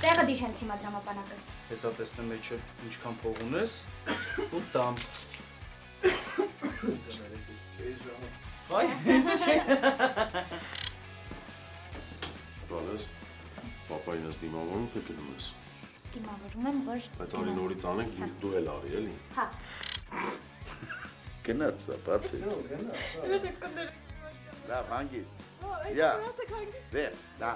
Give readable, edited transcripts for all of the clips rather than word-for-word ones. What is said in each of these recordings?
Տեղը դիշ հենց հիմա դրամապանակս։ Հեսա տեսնեմ էջը ինչքան փող ունես ու տամ։ Այ, հեսա չէ։ Բանես, պապային ես դիմավորում, թե գնում ես։ Դիմավորում եմ, որ Բայց արի նորից անենք, դու էլ արի, էլի։ Հա։ Գնաց, բացեց։ Լավ, հանգիստ։ Յա։ Վեր, լա։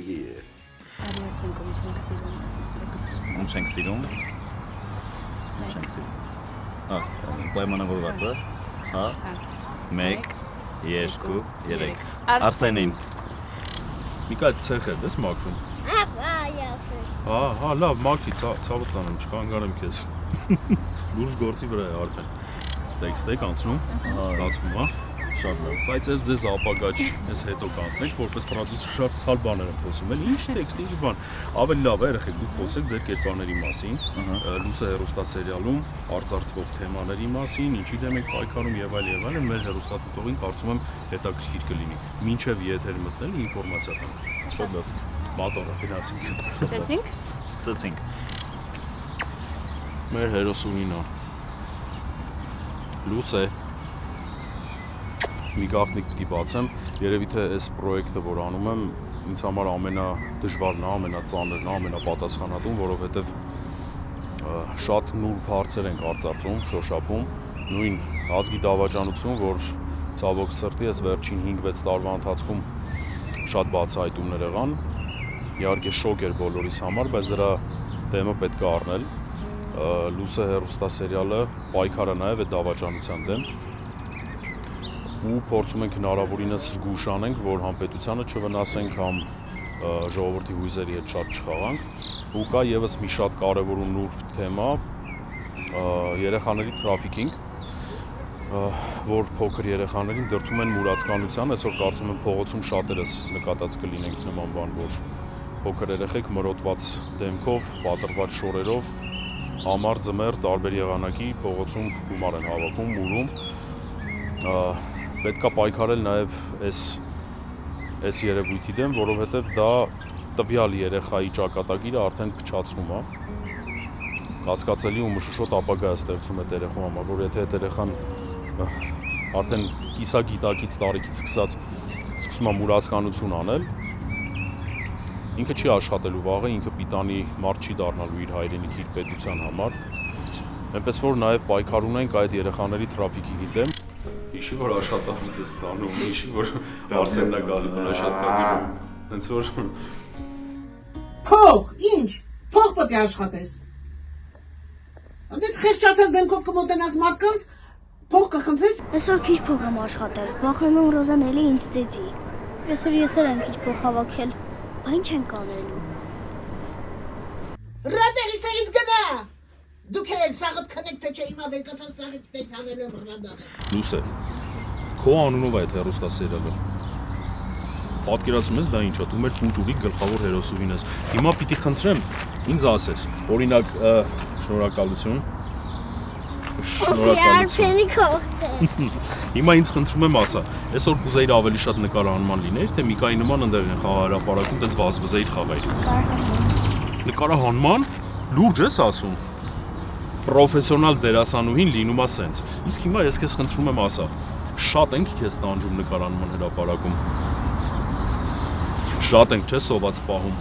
Իե։ Արի ասենք ում չենք սիրում ասնապրեկություն։ Ում չենք սիրում։ Պայմանավորված է։ Հա։ 1 2 3 Արսենին։ Միկա ցեխ է, դες մաքրում։ Հա, լավ, մաքրի, ցավը տանեմ, չկանգարեմ քեզ։ Լուրջ գործի վրա է արդեն։ Տեքստ եք անցնում, ստացվում, հա։ Շատ լավ։ Բայց ես ձեզ ապագա չի, ես հետո կանցնենք, որպես պրոդյուսեր շատ սխալ բաներ եմ խոսում, էլի ինչ տեքստ, ինչ բան։ Ավելի լավ է երեխեք, դուք խոսեք ձեր կերպարների մասին, լուսը հեռուստասերիալում արծարծվող թեմաների մասին, ինչի դեմ եք պայքարում եւ այլն, մեր հեռուստատիտողին կարծում եմ հետաքրքիր կլինի։ Մինչեւ եթեր մտնել ինֆորմացիա տանք։ Շատ լավ։ Մատորը գնացինք։ Սկսեցինք։ Մեր հերոսուհին է։ Լուս է։ Մի գաղտնիք պիտի բացեմ, երևի թե այս պրոյեկտը, որ անում եմ, ինձ համար ամենադժվարն է, ամենածանրն է, ամենապատասխանատուն, որովհետև շատ նուրբ հարցեր ենք արծարծում, շոշափում, նույն ազգի դավաճանություն, որ ցավոք սրտի ես վերջին 5-6 տարվա ընթացքում շատ բացահայտումներ եղան, իհարկե շոկ էր բոլորիս համար, բայց դրա դեմը պետք է առնել, լուսը հեռուստասերիալը պայքար է նաև այդ դավաճանության դեմ, ու փորձում ենք հնարավորինս զգուշ անենք, որ համ պետությանը չվնասենք, համ ժողովրդի հույզերի հետ շատ չխաղանք, ու կա եւս մի շատ կարեւոր ու նուրբ թեմա, երեխաների թրաֆիքինգ, որ փոքր երեխաներին դրդում են մուրացկանության, այսօր կարծում եմ փողոցում շատերս նկատած կլինենք նման բան, որ փոքր երեխեք մրոտված դեմքով, պատրված շորերով, համար ձմեռ տարբեր եղանակի փողոցում գումար են հավաքում, մուրում, պետք է պայքարել նաև այս երևույթի դեմ, որովհետև դա տվյալ երեխայի ճակատագիրը արդեն փչացնում է, կասկածելի ու մշուշոտ ապագա է ստեղծում այդ երեխու համար, որ եթե այդ երեխան արդեն կիսագիտակից տարիքից սկսած սկսում է մուրացկանություն անել, ինքը չի աշխատելու վաղը, ինքը պիտանի մարդ չի դառնալու իր հայրենիքի, իր պետության համար, այնպես որ նաև պայքար ունենք այդ երեխաների թրաֆիքի դեմ, Իշի որ աշխատավարձ է ստանում, իշի որ Արսենն է գալի աշխատակիրում, հենց որ… Փող, ինչ, փող պետք է աշխատես, դες խեշճացած դեմքով կմոտենաս մարդկանց, փող կխնդրես… Այսօր քիչ փող եմ աշխատել, վախենում եմ Ռոզան էլի ինձ ծեծի։ Այսօր ես էլ եմ քիչ փող հավաքել, բա ինչ ենք անելու։ Ռադեղից գնա։ Դուք եք սաղդ քնեք թե չէ հիմա վերկացած սաղից տեց հանելու ռադաղը։ Լուս է, քո անունով է այդ հեռուստասերիալը։ Պատկերացնում ես դա ինչ է, դու մեր փուճուրի գլխավոր հերոսուհին ես։ Հիմա պիտի խնդրեմ, ինձ ասես, օրինակ, շնորհակալություն։ Հիմա ինձ խնդրում եմ ասա, այսօր կուզեիր ավելի շատ նկարահանման լիներ, թե Միկայի նման ընդեղ են խաղահրապարակում, տենց վազվզեիր խաղայր։ Նկարահանման, լուրջ ես ասում։ Պրոֆեսիոնալ դերասանուհին լինում է սենց։ Իսկ հիմա ես քեզ խնդրում եմ ասա, շատ ենք քեզ տանջում նկարանման հրապարակում։ Շատ ենք, չէ՞ սոված պահում։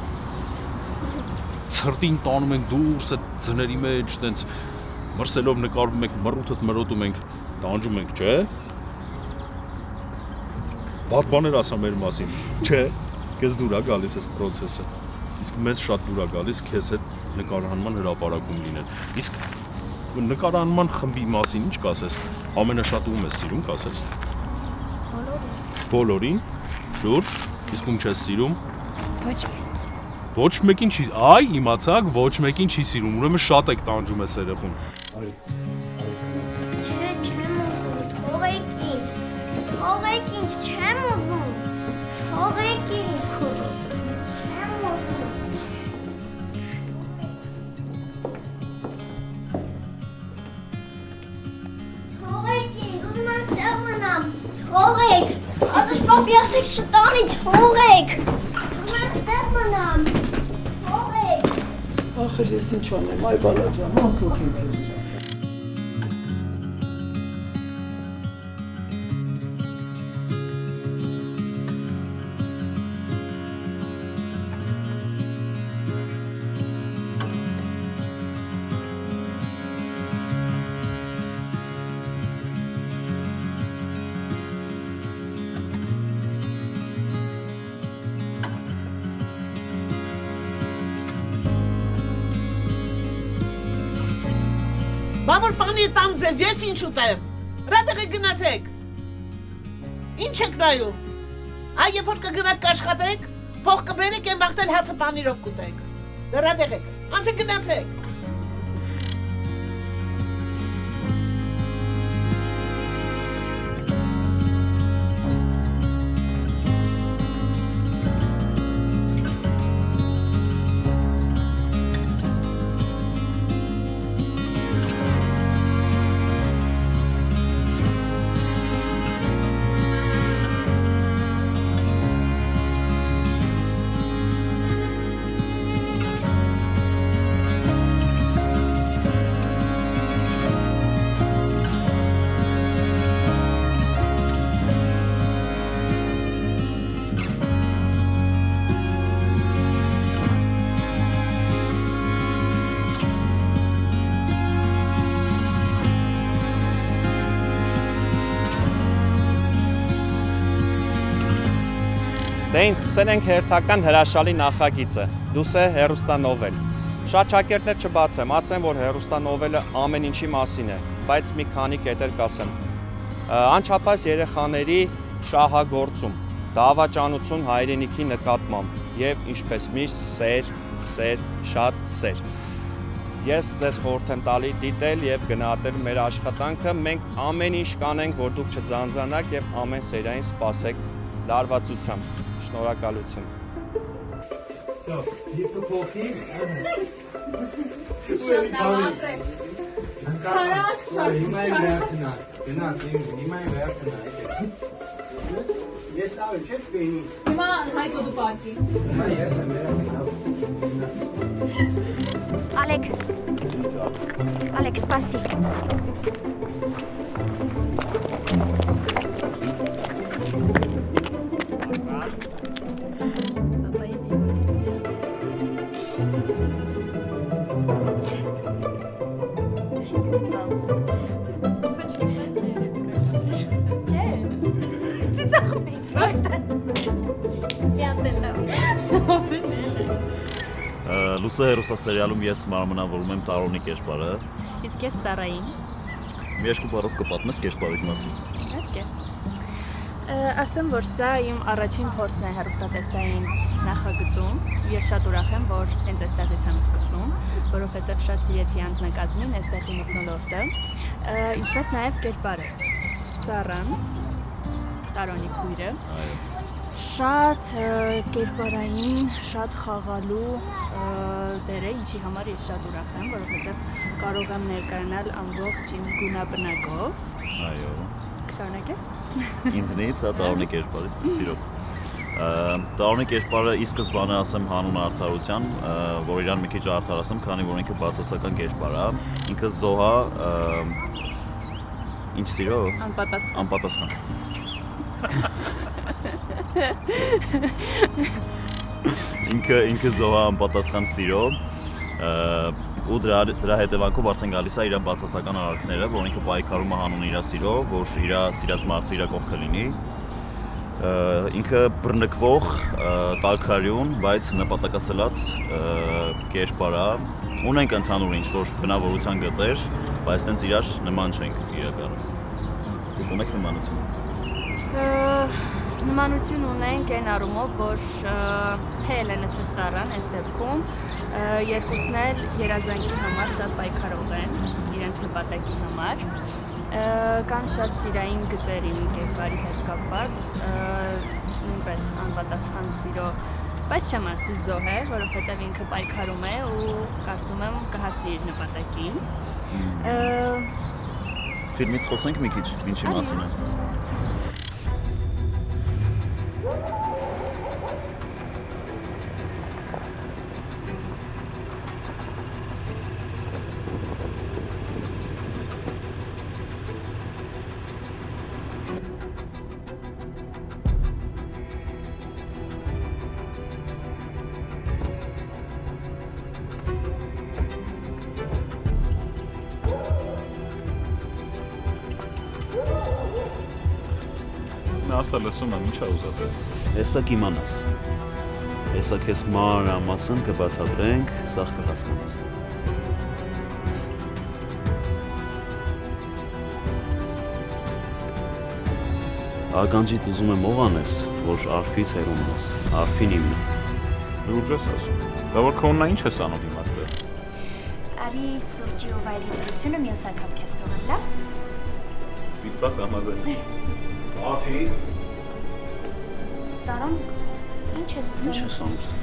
Ցրտին տանում ենք դուրս այդ ձների մեջ, տենց մրսելով նկարվում ենք, մռութդ մրոտում ենք, տանջում ենք, չէ՞։ Վատ բաներ ասա մեր մասին, չէ՞։ Քեզ դուր է գալիս այս process-ը։ Իսկ մեզ շատ դուր է գալիս քեզ հետ նկարահանման հրապարակում լինել։ Իսկ նկարահանման խմբի մասին ինչ կասես։ Ամենաշատը ում ես սիրում, կասես։ Բոլորին։ Լուրջ, իսկ ում չես սիրում։ Ոչ մեկին չի, այ իմացաք, ոչ մեկին չի սիրում, ուրեմն շատ եք տանջում ես երեխուն։ Թողեք ինձ, չեմ ուզում։ Թողեք ինձ։ Թողեք Թողեք։ Ասես պապի ասեք շտանի թողեք։ Ումա ստեղ մնամ։ Թողեք։ Ախր ես ինչ անեմ, այ բալաջան, ախր։ Բամոր պանի տամ ձեզ, ես ինչ ուտեմ, ռադեղ է գնացեք, ինչ եք նայում, այ երբ որ կգնաք կաշխատեք, փող կբերեք եմ վաղտել հացը պանիրով կուտեք, ռադեղ եք, անցեք գնացեք։ Դե ինձ սկսել ենք հերթական հրաշալի նախագիծը, դուս է հեռուստանովել։ Շատ շատերներ չբացեմ, ասեմ, որ հեռուստանովելը ամեն ինչի մասին է, բայց մի քանի կետեր կասեմ։ Անչափահաս երեխաների շահագործում, դավաճանություն հայրենիքի նկատմամբ եւ ինչպես միշտ սեր, շատ սեր։ Ես ձեզ խորհուրդ եմ տալի դիտել եւ գնահատել մեր աշխատանքը, մենք ամեն ինչ կանենք, որ դուք չձանձրանաք եւ ամեն սերային սպասեք լարվածությամբ։ Շնորհակալություն։ So, դիպը փոխի։ Հիմա եմ վերջնա, գնաց, հիմա եմ վերջնա, ես տավը չեք բինի։ Հիմա հայտո դու պարկի։ Հիմա ես եմ վերջնա։ Ալեք, սպասի։ Լուսը հեռուստասերիալում ես մարմնավորում եմ Տարոնի կերպարը։ Իսկ ես Սարային։ Մի երկու բառով կպատմես կերպարի մասին։ Իհարկե։ Ասեմ, որ սա իմ առաջին փորձն է հեռուստատեսային նախագծում։ Ես շատ ուրախ եմ, որ հենց այստեղից եմ սկսում, որովհետև շատ սիրեցի անձնակազմին, այստեղի մթնոլորտը, ինչպես նաև կերպարս։ Սարան, Տարոնի քույրը։ Շատ կերպարային, շատ խաղալու դեր է, ինչի համար ես շատ ուրախ եմ, որովհետև կարող եմ ներկայանալ ամբողջ իմ գունաբնակով։ Այո։ Կշարունակես։ Ինձնից, հա, Տարոնի կերպարից, սիրով։ Տարոնի կերպարը ի սկզբանե ասեմ հանուն արդարության, որ իրան մի քիչ արդարացեմ, քանի որ ինքը բացասական կերպար է։ Ինքը զոհա ինչ սիրո։ Անպատասխան։ Ինքը զոհա անպատասխան սիրո ու դրա հետևանքով արդեն գալիս է իր բացասական արարքները, որ ինքը պայքարում է հանուն իր սիրո, որ իր սիրած մարդը իր կողքը լինի։ Ինքը բռնկվող, տալքարյուն, բայց նպատակասլաց կերպար է։ Ունենք ընդհանուր ինչ-որ բնավորության գծեր, բայց տենց իրար նման չենք իրականում։ Դուք ունեք նմանություն։ Նմանություն ունենք այն առումով, որ թե Էլենը թե Սարան այս դեպքում երկուսն էլ երազանքի համար շատ պայքարող են իրենց նպատակի համար։ Կան շատ սիրային գծեր իմ կերպարի հետ կապված, նույնպես անպատասխան սիրո, բայց չեմ ասի զոհ է, որովհետև ինքը պայքարում է ու կարծում եմ կհասնի իր նպատակին։ Ֆիլմից խոսենք մի քիչ, ինչի մասին է։ Հեսա լսում եմ, ի՞նչ է ուզած։ Հեսա կիմանաս։ Հեսա քեզ մանրամասն կբացատրենք, սաղ կհասկանաս։ Ականջից ուզում եմ ող անես, որ արփից հեռու մնաս, արփին իմն է։ Լուրջ ես ասում։ Դա որ քոննա ինչ ես անում հիմա ստեղ։ Արի սուրճի ու վայրի դրությունը մյուս անգամ քեզ թողեմ, լավ։ Ստիպված համաձայն։ Արփի։ Տարան, ինչ ես անում։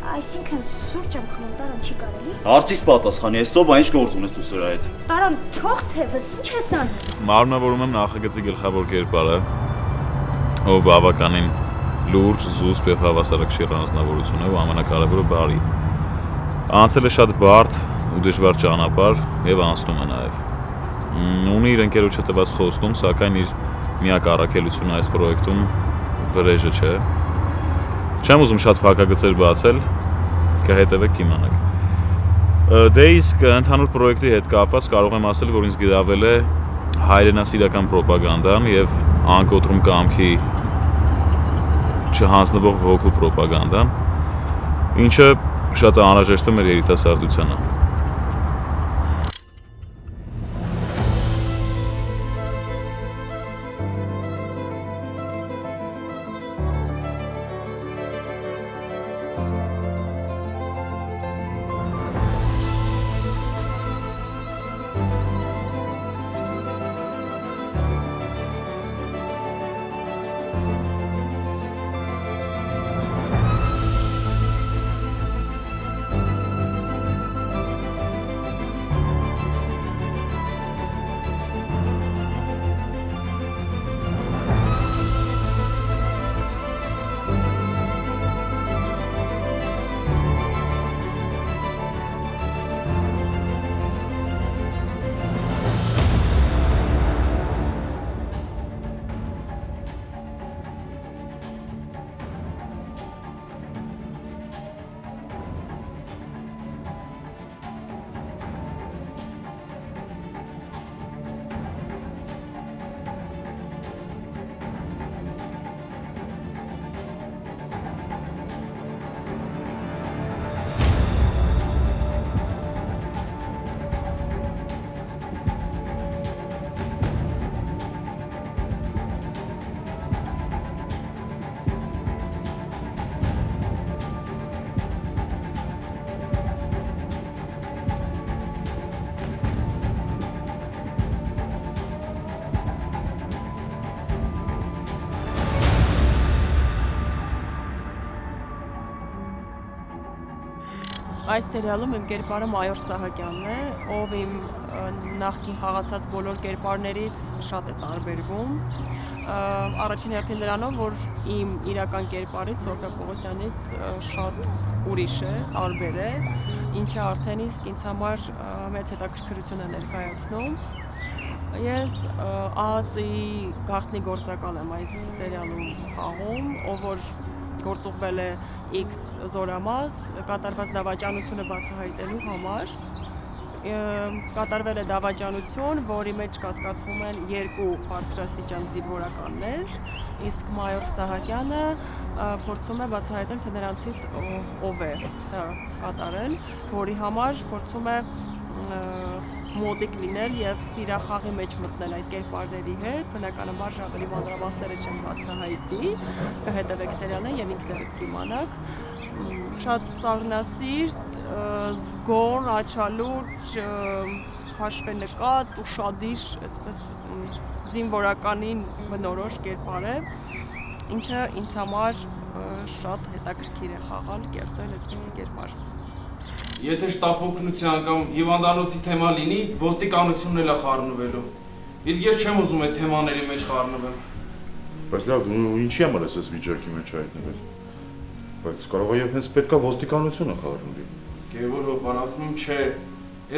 Այսինքն սուրճ եմ խմում, Տարան, չի կարելի։ Հարցից պատասխանի, այսօր ինչ գործ ունես դու սրա հետ։ Տարան, թող թևս, ինչ ես անում։ Մարմնավորում եմ նախագծի գլխավոր կերպարը, ով բավականին լուրջ, զուսպ եւ հավասարակշիռ անձնավորություն է ու ամենակարևորը բարի։ Անցել է շատ բարդ ու դժվար ճանապարհ եւ անցնում է նաեւ։ Ունի իր ընկերոջը տված խոստում, սակայն իր միակ առաքելությունը այս պրոյեկտում վրեժը չէ։ Չեմ ուզում շատ փակագծեր բացել, կհետևեք կիմանաք։ Դե իսկ ընդհանուր պրոյեկտի հետ կապված կարող եմ ասել, որ ինձ գրավել է հայրենասիրական պրոպագանդան եւ անկոտրում կամքի չհանձնվող ոգու պրոպագանդան, ինչը շատ անհրաժեշտ է մեր երիտասարդությանը։ Այս սերիալում իմ կերպարը Մայոր Սահակյանն է, ով իմ նախկին խաղացած բոլոր կերպարներից շատ է տարբերվում։ Առաջին հերթին նրանով, որ իմ իրական կերպարից Սոֆիա Պողոսյանից շատ ուրիշ է, տարբեր է, ինչը արդեն իսկ ինձ համար մեծ հետաքրքրություն է ներկայացնում։ Ես ԱԱԾ-ի գաղտնի գործակալ եմ այս սերիալում խաղում, ով որ գործուղվել է X զորամաս, կատարված դավաճանությունը բացահայտելու համար։ Կատարվել է դավաճանություն, որի մեջ կասկածվում են 2 բարձրաստիճան զինվորականներ, իսկ Մայոր Սահակյանը փորձում է բացահայտել, թե նրանցից ով է դա կատարել, որի համար փորձում է մոդիկ լինել եւ սիրախաղի մեջ մտնել այդ կերպարների հետ, բնականաբար ավելի մանրամասները չեմ բացահայտի, կհետևեք սերիալին եւ ինքներդ կիմանաք։ Շատ սառնասիրտ, զգոն, աչալուրջ, հաշվենկատ, ուշադիր, այսպես զինվորականին բնորոշ կերպար է, ինչը ինձ համար շատ հետաքրքիր է խաղալ, կերտել այսպիսի կերպար։ Եթե շտապօգնության կամ հիվանդանոցի թեմա լինի, ոստիկանությունն էլ է խառնվելու։ Իսկ ես չեմ ուզում այդ թեմաների մեջ խառնվեմ։ Բայց լավ, դու ինչի համար ես այս վիճակի մեջ հայտնվել։ Բայց կարող է եւ հենց պետքա ոստիկանությունը խառնվի։ Գևոր հոպան ասում եմ, չէ։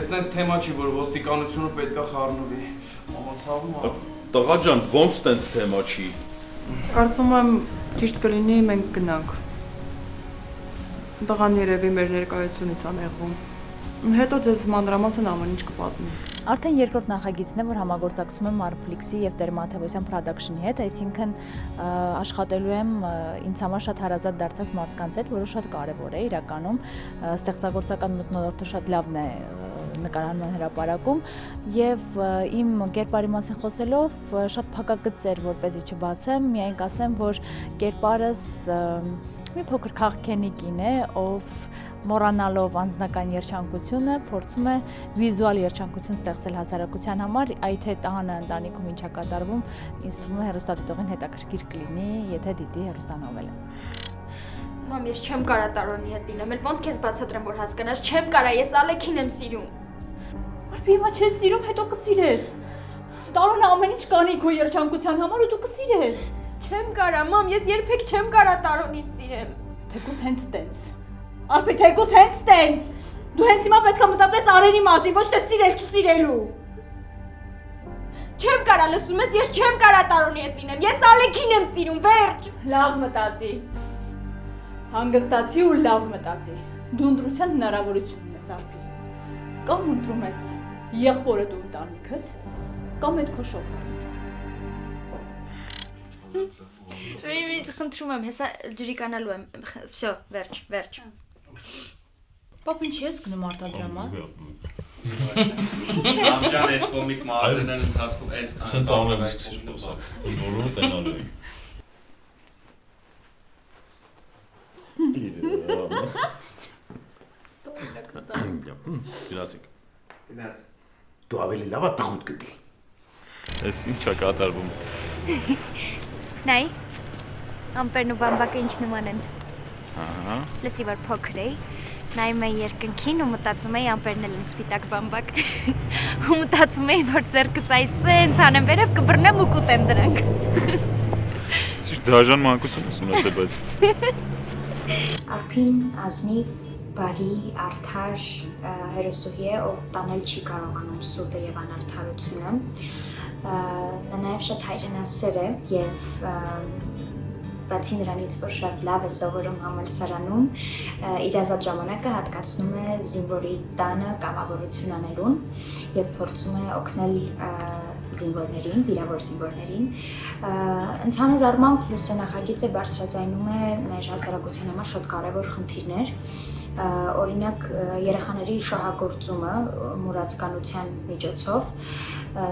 Ես նենց թեմա չի, որ ոստիկանությունը պետքա խառնվի։ Մամա ցավում է։ Տղա ջան, ոնց տենց թեմա չի։ Կարծում եմ ճիշտ կլինի մենք գնանք։ Տղան երևի մեր ներկայությունից ա նեղվում։ Հետո ձեզ մանրամասն ամեն ինչ կպատմի։ Արդեն երկրորդ նախագիծն է, որ համագործակցում եմ Artflix-ի եւ Տեր Մաթեոսյան Production-ի հետ, այսինքն աշխատելու եմ ինձ համար շատ հարազատ դարձած մարդկանց հետ, որը շատ կարեւոր է իրականում, ստեղծագործական մթնոլորտը շատ լավն է նկարահանման հրապարակում եւ իմ կերպարի մասին խոսելով շատ փակագծ էր, որպեսզի չբացեմ, միայն կասեմ, որ կերպարս մի փոքր քաղաքենիկին է, ով մոռանալով անձնական երջանկությունը փորձում է վիզուալ երջանկություն ստեղծել հասարակության համար, այդ հետ ահանը ընտանիքում ինչա կատարվում, ինձ թվում է հեռուստադիտողին հետաքրքիր կլինի, եթե դիտի հեռուստանովելը։ Մամ, ես չեմ կարա Տարոնի հետ լինեմ, էլ ոնց քեզ բացատրեմ, որ հասկանաս, չեմ կարա, ես Ալեքին եմ սիրում։ Արբի հիմա չես սիրում, հետո կսիրես։ Տարոնը ամեն ինչ կանի քո երջանկության համար ու դու կսիրես։ Չեմ կարա, մամ, ես երբեք չեմ կարա Տարոնին սիրեմ։ Թեկուզ հենց տենց։ Արբի թեկուզ հենց տենց։ Դու հենց հիմա պետք է մտածես Արենի մասին, ոչ թե սիրել չսիրելու։ Չեմ կարա, լսում ես, ես չեմ կարա Տարոնի հետ լինեմ, ես Ալեքին եմ սիրում, վերջ։ Լավ մտածի։ Հանգստացի ու լավ մտածի։ Դու ընտրության հնարավորություն ունես, Արբի։ Կամ ընտրում ես եղբորդ ու ընտանիքդ, կամ այդ քո շոֆերը։ Ինձ խնդրում եմ, հեսա ջրիկանալու եմ, վсё, վերջ։ Պապ, ինչ ես գնում արտադրամա։ Ամջան էս կոմիկ մազերն են ընթացքում էս կան։ Սենց անում եմ սկսել խոսալ։ Նորը տենալու եմ։ Գնացիք։ Դու ավելի լավ է տղուտ գտի։ Էս ինչա կատարվում։ Նայ, ամպերն ու բամբակը ինչ նման են։ Ահա։ Լսի որ փոքր էի, նայում էի երկնքին ու մտածում էի ամպերն էլ են սպիտակ բամբակ։ Ու մտածում էի, որ ձեռքս այս սենց անեմ վերև կբռնեմ ու կուտեմ դրանք։ Ինչ դաժան մանկություն ես ունեցել, բայց։ Արփին ազնիվ, բարի, արդար հերոսուհի է, ով տանել չի կարողանում սուտը եւ անարդարությունը։ Նա նաև շատ հայրենասեր է եւ բացի նրանից, որ շատ լավ է սովորում համալսարանում, իր ազատ ժամանակը հատկացնում է զինվորի տանը կամավորություն անելուն եւ փորձում է օգնել զինվորներին, վիրավոր զինվորներին։ Ընդհանուր առմամբ լուսե նախագիծը բարձրաձայնում է մեր հասարակության համար շատ կարևոր խնդիրներ, օրինակ երեխաների շահագործումը մուրացկանության միջոցով,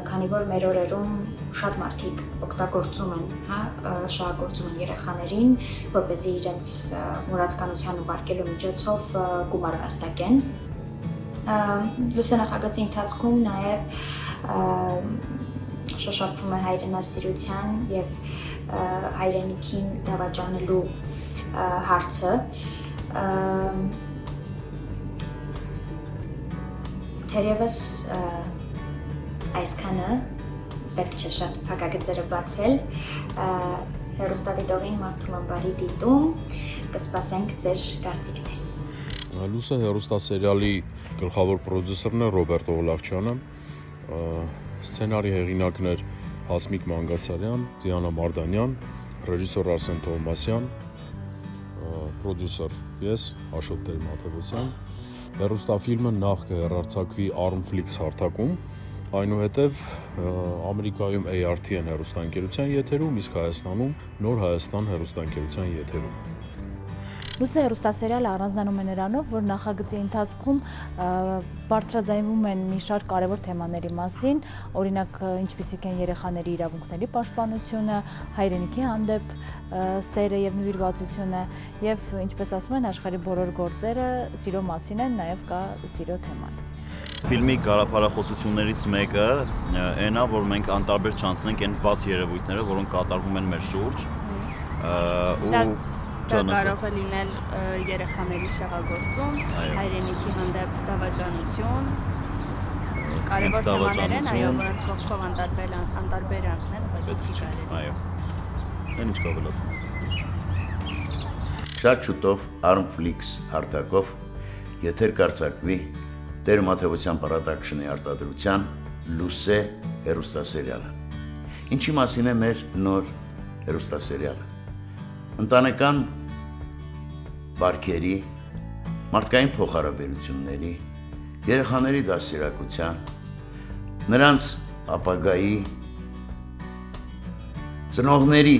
քանի որ մեր օրերում շատ մարդիկ օգտագործում են, շահագործում են երեխաներին, որպեսզի իրենց մուրացկանության ուղարկելու միջոցով գումար վաստակեն։ Լուսանկարի ընթացքում նաև շոշափվում է հայրենասիրության եւ հայրենիքին դավաճանելու հարցը։ Թերևս այսքանը պետք չէ շատ փակագծերը բացել, հեռուստադիտողին մաղթում եմ բարի դիտում, կսպասենք ձեր կարծիքներին։ Լուսե հեռուստասերիալի գլխավոր պրոդյուսերն է Ռոբերտ Օլաղչյանը, սցենարի հեղինակն էր Հասմիկ Մանգասարյան, Դիանա Մարդանյան, ռեժիսոր Արսեն Թովմասյան, պրոդյուսեր ես, Աշոտ Տեր Մաթեոսյան։ Հեռուստաֆիլմը նախ կհեռարձակվի Artflix հարթակում, այնուհետև Ամերիկայում ARTN հեռուստաընկերության եթերում, իսկ Հայաստանում Նոր Հայաստան հեռուստաընկերության եթերում։ Լուսե հեռուստասերիալը առանձնանում է նրանով, որ նախագծի ընթացքում բարձրաձայնվում են մի շարք կարևոր թեմաների մասին, օրինակ ինչպիսիք են երեխաների իրավունքների պաշտպանությունը, հայրենիքի հանդեպ սերը եւ նվիրվածությունը եւ ինչպես ասում են աշխարհի բոլոր գործերը սիրո մասին են, նաեւ կա սիրո թեման։ Ֆիլմի գաղափարախոսություններից մեկը այն է, որ մենք անտարբեր չանցնենք այն վատ երևույթները, որոնք կատարվում են մեր շուրջ, Դա կարող է լինել երեխաների շահագործում, հայրենիքի հանդեպ դավաճանություն, կարևոր թեմաներ են, այո, որոնց կողքով անտարբեր անցնել, բայց չի կարելի։ Այո։ Այն ինչ կավելացնես։ Շատ շուտով Artflix հարթակով եթեր կարձակվի Տեր Մաթեոսյան Production-ի արտադրության Լուսե հեռուստասերիալը։ Ինչի մասին է մեր նոր հեռուստասերիալը։ Ընտանեկան բարքերի, մարդկային փոխհարաբերությունների, երեխաների դաստիարակության, նրանց ապագայի, ծնողների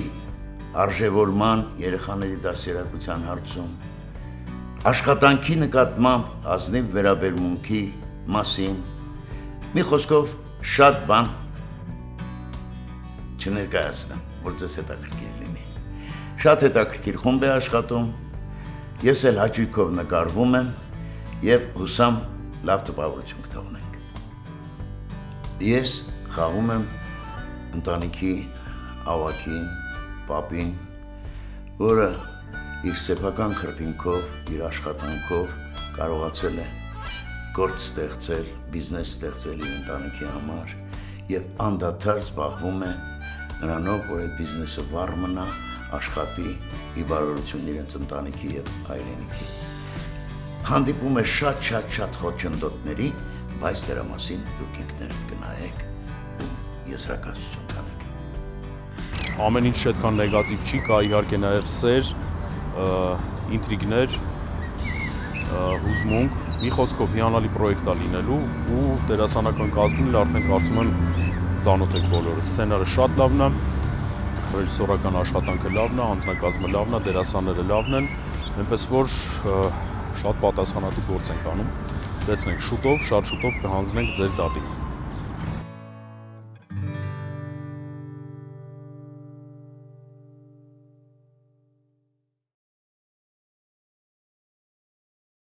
արժևորման, երեխաների դաստիարակության հարցում, աշխատանքի նկատմամբ ազնիվ վերաբերմունքի մասին, մի խոսքով շատ բան չներկայացնեմ, որ ձեզ հետաքրքիր լինի։ Շատ հետաքրքիր խումբ է աշխատում, ես էլ հաճույքով նկարվում եմ և հուսամ լավ տպավորություն կթողնենք։ Ես խաղում եմ ընտանիքի ավագին, պապին, որը իր սեփական քրտինքով, իր աշխատանքով կարողացել է գործ ստեղծել, բիզնես ստեղծել իր ընտանիքի համար և անդադար զբաղվում է նրանով, որ այդ բիզնեսը վառ մնա, աշխատի ի բարօրություն իրենց ընտանիքի և հայրենիքի։ Հանդիպում է շատ խոչընդոտների, բայց դրա մասին դուք ինքներդ կնայեք ու եզրակացություն կանեք։ Ամեն ինչ այդքան նեգատիվ չի, կա իհարկե նաև սեր, ինտրիգներ, հուզմունք, մի խոսքով հիանալի պրոյեկտ է լինելու ու դերասանական կազմին էլ արդեն կարծում եմ ծանոթ եք բոլորը։ Սցենարը շատ լավն է, ռեժիսորական աշխատանքը լավն է, անձնակազմը լավն է, դերասանները լավն են, այնպես որ շատ պատասխանատու գործ ենք անում։ Տեսնենք շուտով, շատ շուտով կհանձնենք ձեր դատին։